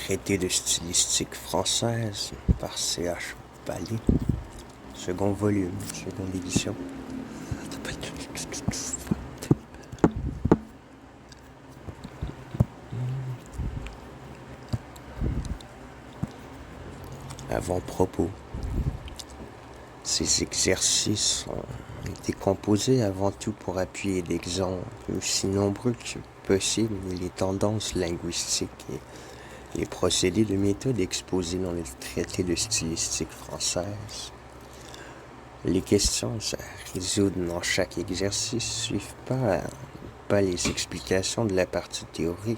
Traité de stylistique française par C.H. Bally, second volume, seconde édition. Avant-propos. Ces exercices ont été composés avant tout pour appuyer d'exemples aussi nombreux que possible les tendances linguistiques et les procédés de méthode exposés dans le traité de stylistique française. Les questions à résoudre dans chaque exercice ne suivent pas les explications de la partie théorique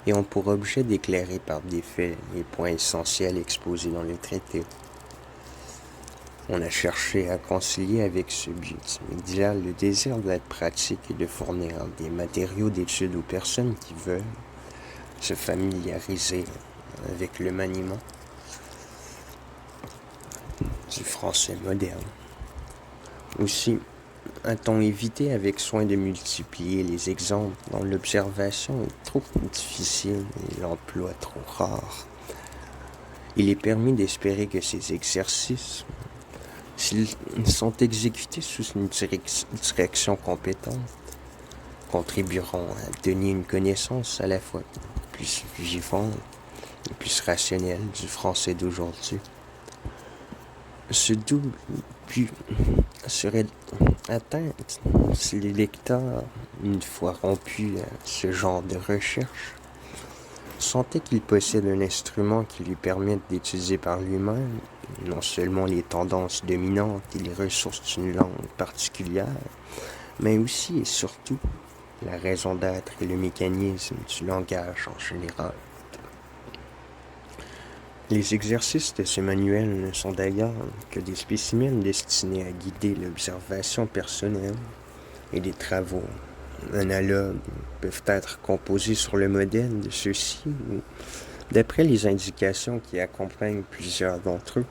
et ont pour objet d'éclairer par des faits les points essentiels exposés dans le traité. On a cherché à concilier avec ce but idéal le désir d'être pratique et de fournir des matériaux d'étude aux personnes qui veulent se familiariser avec le maniement du français moderne. Aussi, a-t-on évité avec soin de multiplier les exemples dont l'observation est trop difficile et l'emploi trop rare. Il est permis d'espérer que ces exercices, s'ils sont exécutés sous une direction compétente, contribueront à donner une connaissance à la fois plus vivante et plus rationnelle du français d'aujourd'hui. Ce double but serait atteint si les lecteurs, une fois rompus à ce genre de recherche, sentaient qu'il possède un instrument qui lui permette d'étudier par lui-même non seulement les tendances dominantes et les ressources d'une langue particulière, mais aussi et surtout la raison d'être et le mécanisme du langage en général. Les exercices de ce manuel ne sont d'ailleurs que des spécimens destinés à guider l'observation personnelle et des travaux analogues peuvent être composés sur le modèle de ceux-ci ou d'après les indications qui accompagnent plusieurs d'entre eux,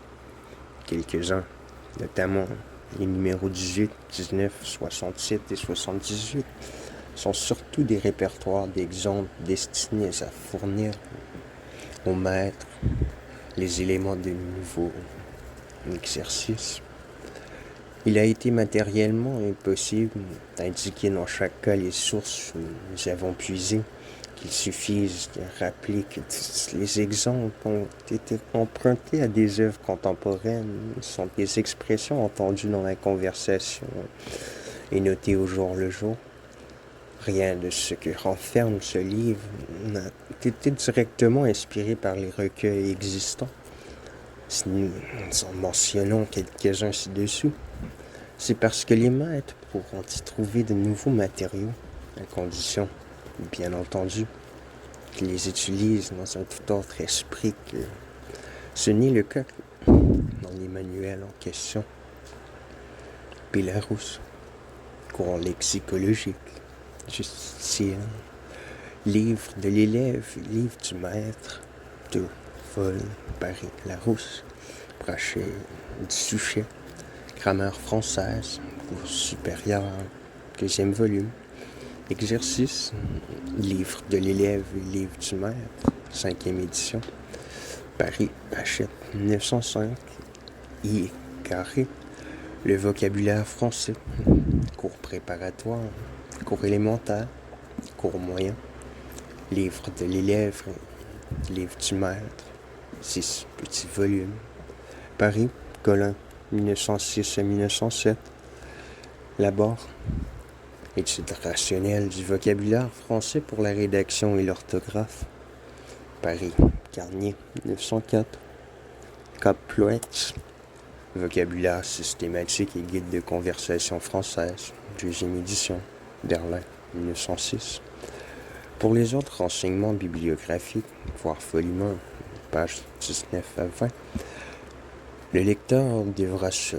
quelques-uns, notamment les numéros 18, 19, 67 et 78, sont surtout des répertoires d'exemples destinés à fournir aux maîtres les éléments de nouveaux exercices. Il a été matériellement impossible d'indiquer dans chaque cas les sources où nous avons puisé, qu'il suffise de rappeler que les exemples ont été empruntés à des œuvres contemporaines, sont des expressions entendues dans la conversation et notées au jour le jour. Rien de ce que renferme ce livre n'a été directement inspiré par les recueils existants. Si nous en mentionnons quelques-uns ci-dessous, c'est parce que les maîtres pourront y trouver de nouveaux matériaux, à condition, bien entendu, qu'ils les utilisent dans un tout autre esprit que ce n'est le cas dans les manuels en question. P. Larousse, cours lexicologique, Justine, livre de l'élève, livre du maître, de Vol, Paris, Larousse, Brachet, du Suchet, grammaire française, cours supérieur, 2e volume, exercice, livre de l'élève, livre du maître, 5e édition, Paris, Hachette, 1905, I. Carré, le vocabulaire français, cours préparatoire, cours élémentaire, cours moyen, livre de l'élève, livre du maître, 6 petits volumes, Paris, Colin, 1906 à 1907, Laborde, étude rationnelle du vocabulaire français pour la rédaction et l'orthographe, Paris, Garnier, 1904, Cap-Ploetz, vocabulaire systématique et guide de conversation française, 2e édition, Berlin, 1906. Pour les autres renseignements bibliographiques, voir volume 1, pages 19 à 20, le lecteur devra se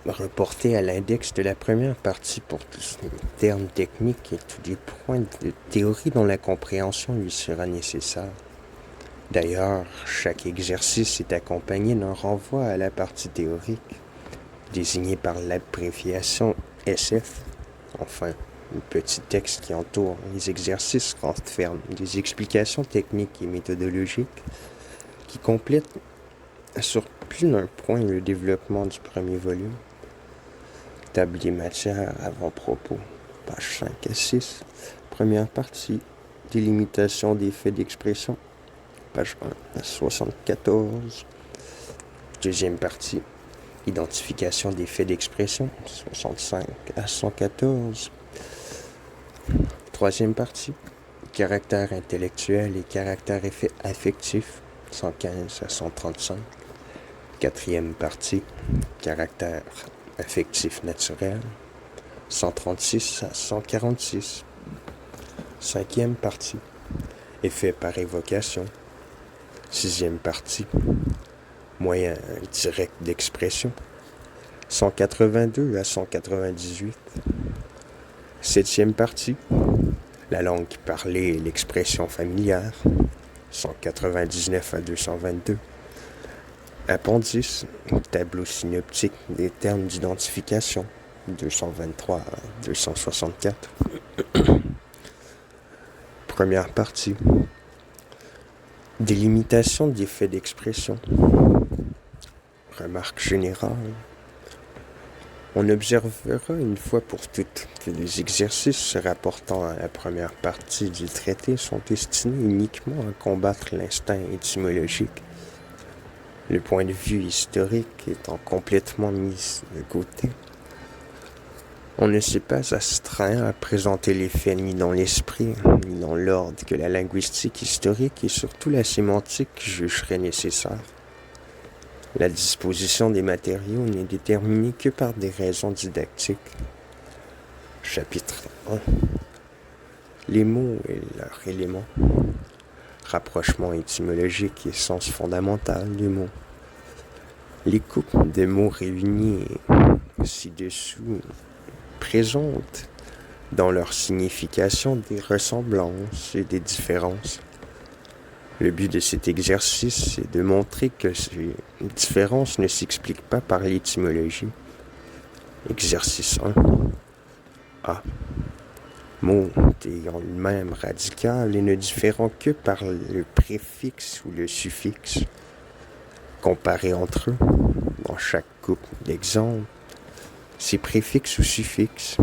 reporter à l'index de la première partie pour tous les termes techniques et tous les points de théorie dont la compréhension lui sera nécessaire. D'ailleurs, chaque exercice est accompagné d'un renvoi à la partie théorique, désignée par l'abréviation SF. Enfin, Le petit texte qui entoure les exercices renferme des explications techniques et méthodologiques qui complètent sur plus d'un point le développement du premier volume. Table des matières, avant-propos, pages 5 à 6. Première partie, délimitation des faits d'expression, page 1 à 74. Deuxième partie, identification des faits d'expression, 65 à 114. Troisième partie, caractère intellectuel et caractère affectif, 115 à 135. Quatrième partie, caractère affectif naturel, 136 à 146. Cinquième partie, effet par évocation. Sixième partie, moyen direct d'expression, 182 à 198. Septième partie, la langue parlée et l'expression familière, 199 à 222. Appendice, tableau synoptique des termes d'identification, 223 à 264. Première partie, délimitation des faits d'expression. Remarque générale. On observera une fois pour toutes que les exercices se rapportant à la première partie du traité sont destinés uniquement à combattre l'instinct étymologique. Le point de vue historique étant complètement mis de côté. On ne s'est pas astreint à présenter les faits ni dans l'esprit, ni dans l'ordre que la linguistique historique et surtout la sémantique jugeraient nécessaire. La disposition des matériaux n'est déterminée que par des raisons didactiques. Chapitre 1. Les mots et leurs éléments. Rapprochement étymologique et sens fondamental du mot. Les couples de mots réunis ci-dessous présentent dans leur signification des ressemblances et des différences. Le but de cet exercice est de montrer que ces différences ne s'expliquent pas par l'étymologie. Exercice 1. A. Mots ayant une même radicale et ne différant que par le préfixe ou le suffixe. Comparer entre eux, dans chaque couple d'exemples, ces préfixes ou suffixes,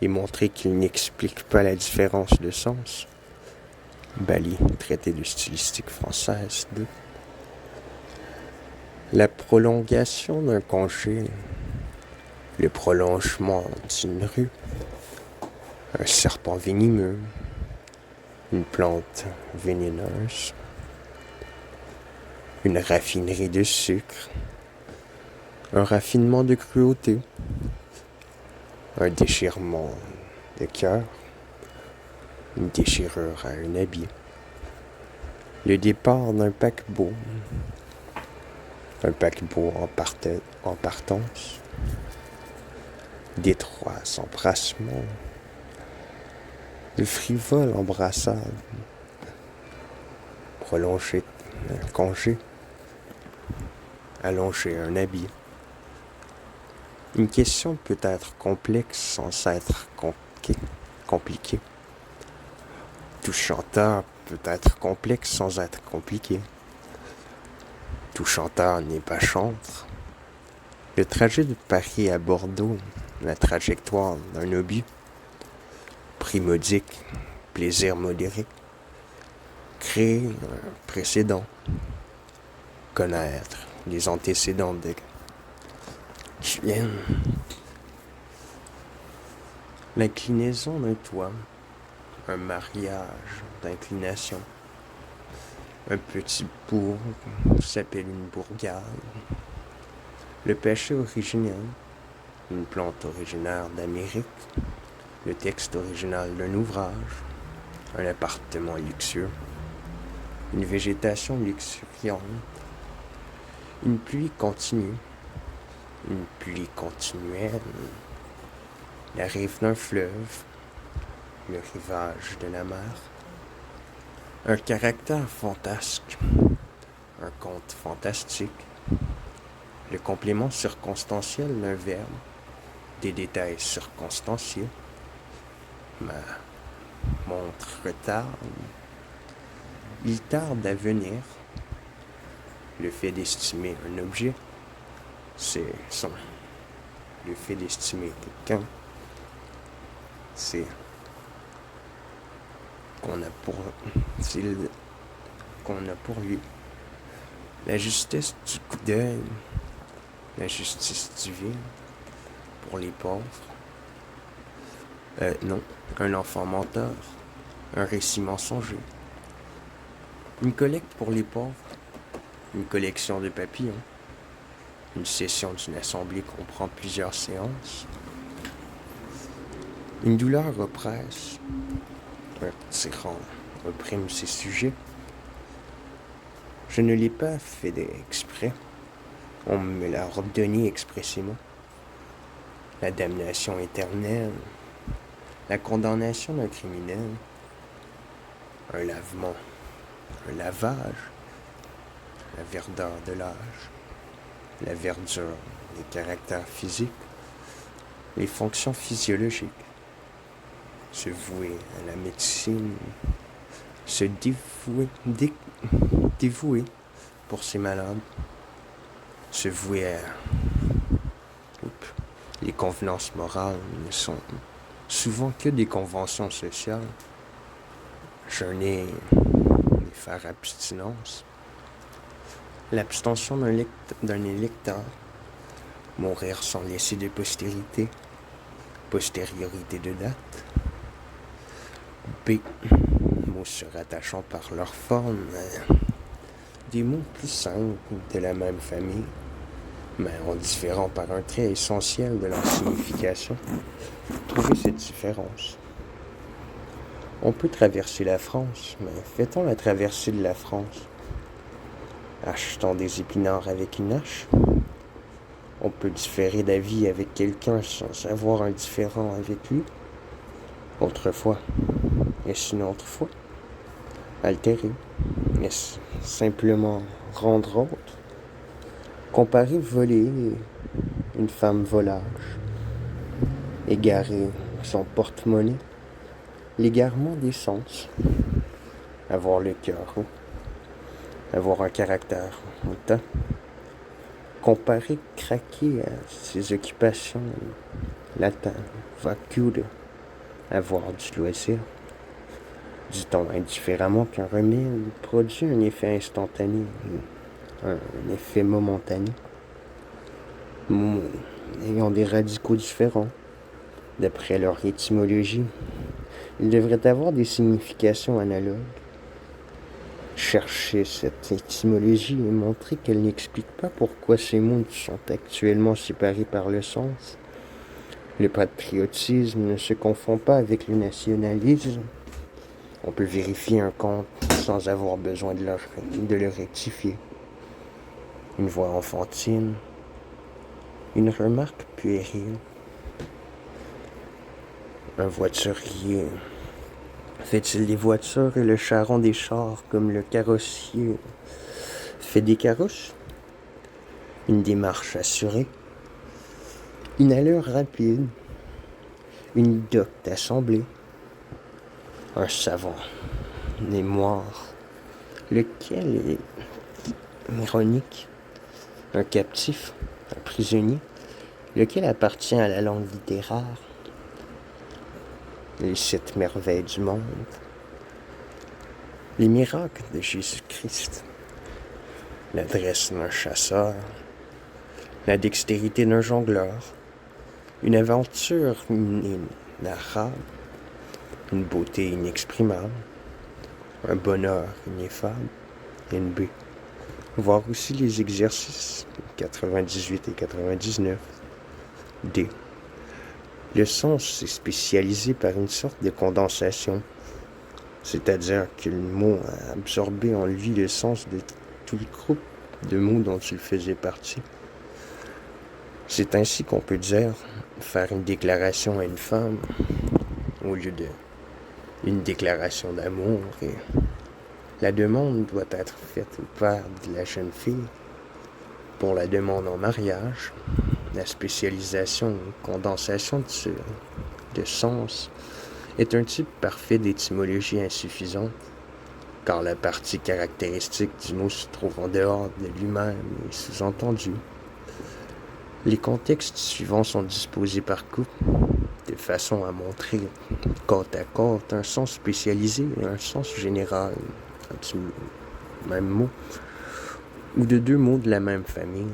et montrer qu'ils n'expliquent pas la différence de sens. Bally, traité de stylistique française 2. La prolongation d'un congé, le prolongement d'une rue, un serpent venimeux, une plante vénéneuse, une raffinerie de sucre, un raffinement de cruauté, un déchirement de cœur, une déchirure à un habit, le départ d'un paquebot, un paquebot en partance, d'étroits embrassements, de frivoles embrassades, prolonger un congé, allonger un habit. Une question peut être complexe sans être compliquée. Tout chanteur peut être complexe sans être compliqué. Tout chanteur n'est pas chantre. Le trajet de Paris à Bordeaux, la trajectoire d'un obus, prix modique, plaisir modéré, créer un précédent, connaître les antécédents de qui viennent. L'inclinaison d'un toit, un mariage d'inclination. Un petit bourg s'appelle une bourgade. Le péché originel, une plante originaire d'Amérique. Le texte original d'un ouvrage, un appartement luxueux. Une végétation luxuriante. Une pluie continue. Une pluie continuelle. La rive d'un fleuve. Le rivage de la mer. Un caractère fantasque, un conte fantastique, le complément circonstanciel d'un verbe, des détails circonstanciés, Ma montre retarde. Il tarde à venir. Le fait d'estimer un objet, c'est son. Le fait d'estimer quelqu'un, c'est qu'on a pour, c'est qu'on a pour lui. La justesse du coup d'œil, la justice divine pour les pauvres. Non, un enfant menteur, un récit mensonger. Une collecte pour les pauvres, une collection de papillons, une session d'une assemblée comprend plusieurs séances. Une douleur oppresse, un tyran opprime ses sujets. Je ne l'ai pas fait exprès, on me l'a ordonné expressément. La damnation éternelle, la condamnation d'un criminel, un lavement, un lavage, la verdeur de l'âge, la verdure des caractères physiques, les fonctions physiologiques, se vouer à la médecine, se dévouer pour ses malades, se vouer à... Les convenances morales ne sont souvent que des conventions sociales. Jeûner et faire abstinence. L'abstention d'un électeur. Mourir sans laisser de postérité. Postériorité de date. B. Mots se rattachant par leur forme. Des mots plus simples de la même famille, mais en différant par un trait essentiel de leur signification. Trouvez cette différence. On peut traverser la France, mais fait-on la traversée de la France? Achetons des épinards avec une hache? On peut différer d'avis avec quelqu'un sans avoir un différend avec lui? Autrefois. Est-ce une autre fois? Altérer? Est-ce simplement rendre autre? Comparer voler une femme volage, égarer son porte-monnaie, l'égarement des sens, avoir le cœur haut, avoir un caractère hautain, comparer craquer à ses occupations, latin, vacuole, avoir du loisir. Dit-on indifféremment qu'un remède produit un effet instantané, un effet momentané, ayant des radicaux différents, d'après leur étymologie, ils devraient avoir des significations analogues. Chercher cette étymologie et montrer qu'elle n'explique pas pourquoi ces mots sont actuellement séparés par le sens. Le patriotisme ne se confond pas avec le nationalisme. On peut vérifier un compte sans avoir besoin de le rectifier. Une voix enfantine, une remarque puérile, un voiturier. Fait-il des voitures et le charron des chars comme le carrossier fait des carrosses? Une démarche assurée, une allure rapide, une docte assemblée, un savant mémoire, lequel est ironique, un captif, un prisonnier, lequel appartient à la langue littéraire, les 7 merveilles du monde, les miracles de Jésus-Christ, l'adresse d'un chasseur, la dextérité d'un jongleur, une aventure inarrable, une beauté inexprimable, un bonheur ineffable, NB. Voir aussi les exercices 98 et 99. D. Le sens est spécialisé par une sorte de condensation, c'est-à-dire que le mot a absorbé en lui le sens de tout le groupe de mots dont il faisait partie. C'est ainsi qu'on peut dire faire une déclaration à une femme au lieu de une déclaration d'amour, et la demande doit être faite au père de la jeune fille pour la demande en mariage. La spécialisation, condensation de sens est un type parfait d'étymologie insuffisante, car la partie caractéristique du mot se trouve en dehors de lui-même et sous-entendue. Les contextes suivants sont disposés par couple, de façon à montrer côte à côte un sens spécialisé et un sens général du même mot, ou de deux mots de la même famille.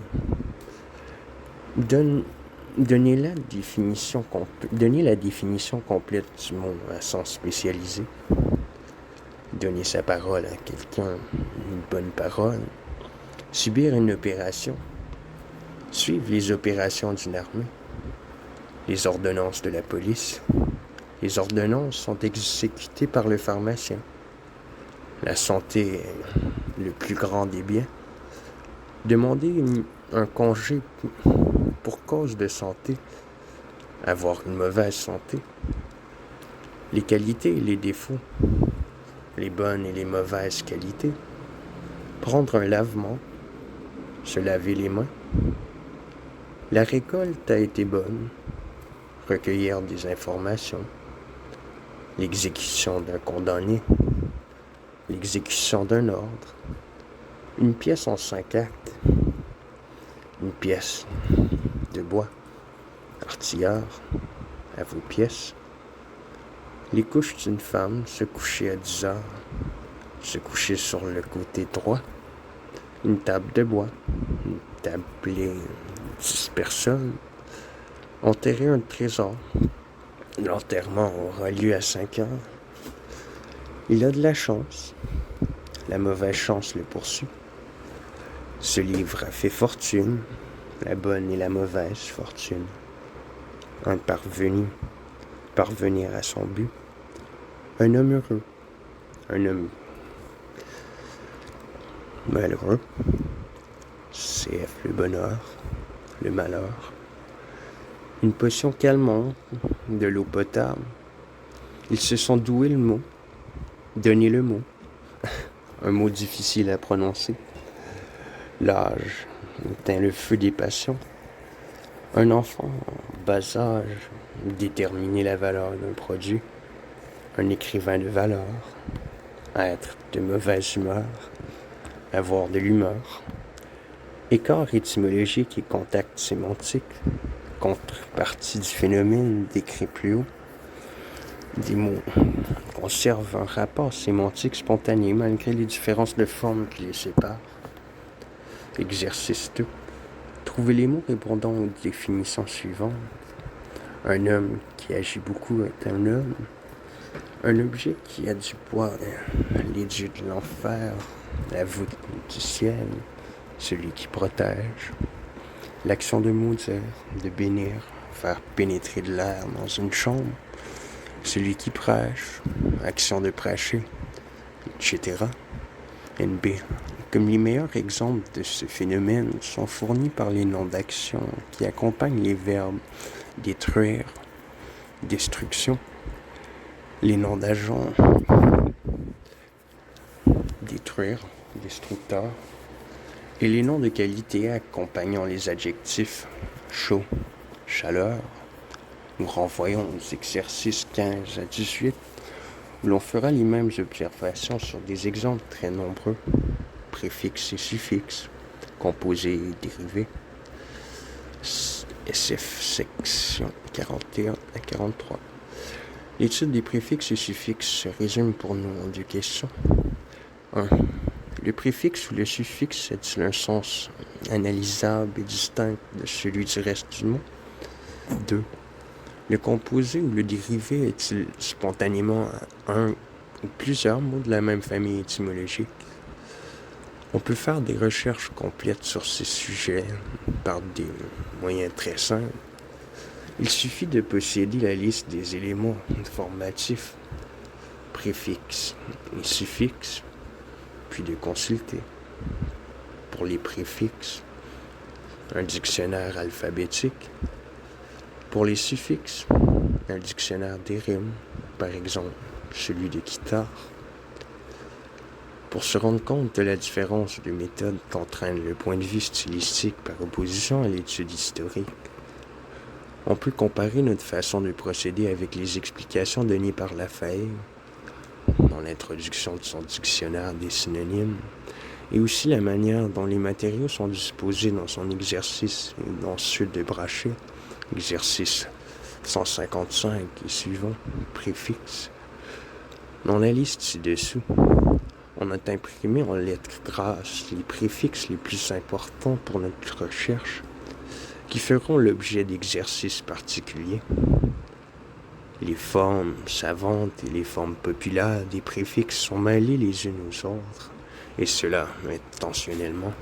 Donner la définition complète du mot à sens spécialisé. Donner sa parole à quelqu'un, une bonne parole. Subir une opération. Suivre les opérations d'une armée. Les ordonnances de la police. Les ordonnances sont exécutées par le pharmacien. La santé est le plus grand des biens. Demander un congé pour cause de santé. Avoir une mauvaise santé. Les qualités et les défauts. Les bonnes et les mauvaises qualités. Prendre un lavement. Se laver les mains. La récolte a été bonne. Recueillir des informations. L'exécution d'un condamné. L'exécution d'un ordre. Une pièce en 5 actes. Une pièce de bois. Artilleur, à vos pièces. Les couches d'une femme, se coucher à 10 heures. Se coucher sur le côté droit. Une table de bois. Une tablée 10 personnes. Enterrer un trésor. L'enterrement aura lieu à 5 heures. Il a de la chance. La mauvaise chance le poursuit. Ce livre a fait fortune. La bonne et la mauvaise fortune. Un parvenir à son but. Un homme heureux. Un homme malheureux. CF le bonheur. Le malheur. Une potion calmante. De l'eau potable. Ils se sont doués le mot. Donner le mot. Un mot difficile à prononcer. L'âge éteint le feu des passions. Un enfant en bas âge déterminer la valeur d'un produit. Un écrivain de valeur. Être de mauvaise humeur. Avoir de l'humeur. Écart étymologique et contact sémantique. Contrepartie du phénomène décrit plus haut. Des mots conservent un rapport sémantique spontané malgré les différences de forme qui les séparent. Exercice 2. Trouvez les mots répondant aux définitions suivantes. Un homme qui agit beaucoup est un homme. Un objet qui a du poids, les dieux de l'enfer, la voûte du ciel, celui qui protège. L'action de maudire, de bénir, faire pénétrer de l'air dans une chambre. Celui qui prêche, action de prêcher, etc. NB. Comme les meilleurs exemples de ce phénomène sont fournis par les noms d'actions qui accompagnent les verbes détruire, destruction, les noms d'agents détruire, destructeur, et les noms de qualité accompagnant les adjectifs chaud, chaleur. Nous renvoyons aux exercices 15 à 18 où l'on fera les mêmes observations sur des exemples très nombreux, préfixes et suffixes, composés et dérivés. SF section 41 à 43. L'étude des préfixes et suffixes se résume pour nous en 2 questions. 1. Le préfixe ou le suffixe a-t-il un sens analysable et distinct de celui du reste du mot? 2. Le composé ou le dérivé est-il spontanément un ou plusieurs mots de la même famille étymologique? On peut faire des recherches complètes sur ces sujets par des moyens très simples. Il suffit de posséder la liste des éléments informatifs, préfixes et suffixes, puis de consulter. Pour les préfixes, un dictionnaire alphabétique. Pour les suffixes, un dictionnaire des rimes, par exemple celui de Kittard. Pour se rendre compte de la différence de méthode qu'entraîne le point de vue stylistique par opposition à l'étude historique, On peut comparer notre façon de procéder avec les explications données par Lafayette dans l'introduction de son dictionnaire des synonymes, et aussi la manière dont les matériaux sont disposés dans son exercice et dans ceux de Brachet, exercice 155 et suivant, préfixe. Dans la liste ci-dessous, on a imprimé en lettres grasses les préfixes les plus importants pour notre recherche, qui feront l'objet d'exercices particuliers. Les formes savantes et les formes populaires des préfixes sont mêlées les unes aux autres, et cela intentionnellement.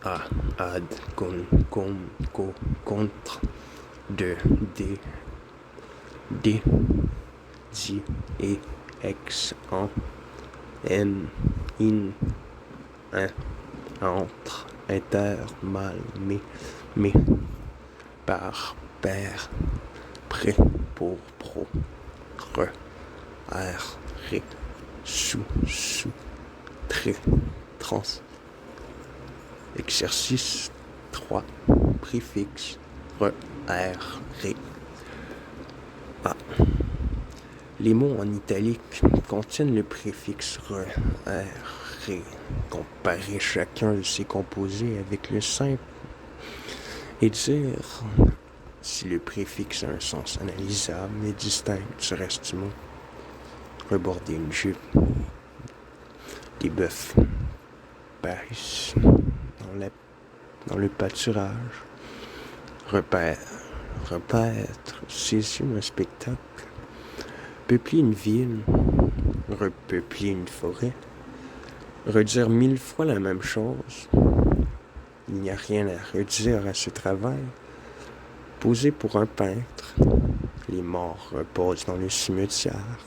A, ad, con, co, contre, de, des, di, et, ex, en, in, entre, inter, mal, mais, par, père, pré, pour, pro, re, ré, sous, très, trans. Exercice 3. Préfixe, ré. A. Les mots en italique contiennent le préfixe ré. Comparer chacun de ces composés avec le simple et dire si le préfixe a un sens analysable et distinct du reste du mot. Reborder une jupe, des bœufs, Paris, dans le pâturage, repaître, saisir un spectacle, peupler une ville, repeupler une forêt, redire 1000 fois la même chose, il n'y a rien à redire à ce travail, poser pour un peintre, les morts reposent dans le cimetière,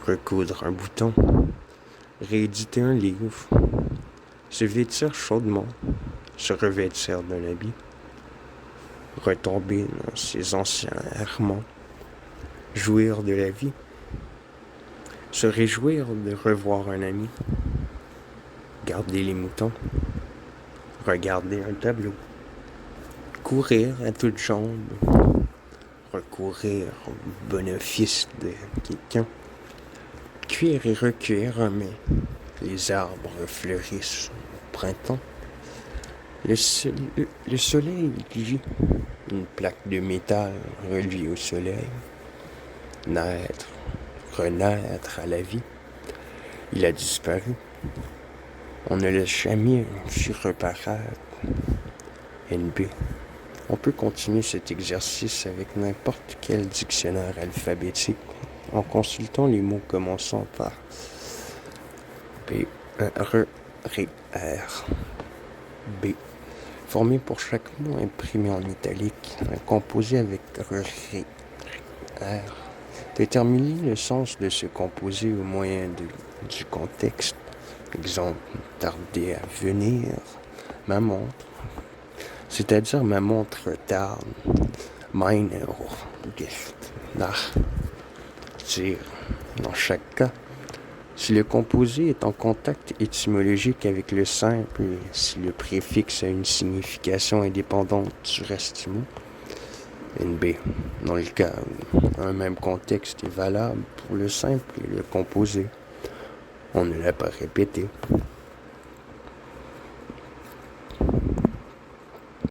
recoudre un bouton, rééditer un livre, se vêtir chaudement, se revêtir d'un habit, retomber dans ses anciens errements, jouir de la vie, se réjouir de revoir un ami, garder les moutons, regarder un tableau, courir à toutes jambes, recourir au bon office de quelqu'un, cuire et recueillir un mai, les arbres fleurissent au printemps, le soleil gît, une plaque de métal reliée au soleil, naître, renaître à la vie, il a disparu, on ne l'a jamais su reparaître. NB. On peut continuer cet exercice avec n'importe quel dictionnaire alphabétique en consultant les mots commençant par B, R, B, formé pour chaque mot imprimé en italique, composé avec R. Déterminer le sens de ce composé au moyen du contexte. Exemple, tarder à venir, ma montre. C'est-à-dire ma montre tarde, meine Gift, nach, dire. Dans chaque cas, si le composé est en contact étymologique avec le simple et si le préfixe a une signification indépendante du reste du mot, NB. Dans le cas où un même contexte est valable pour le simple et le composé, on ne l'a pas répété.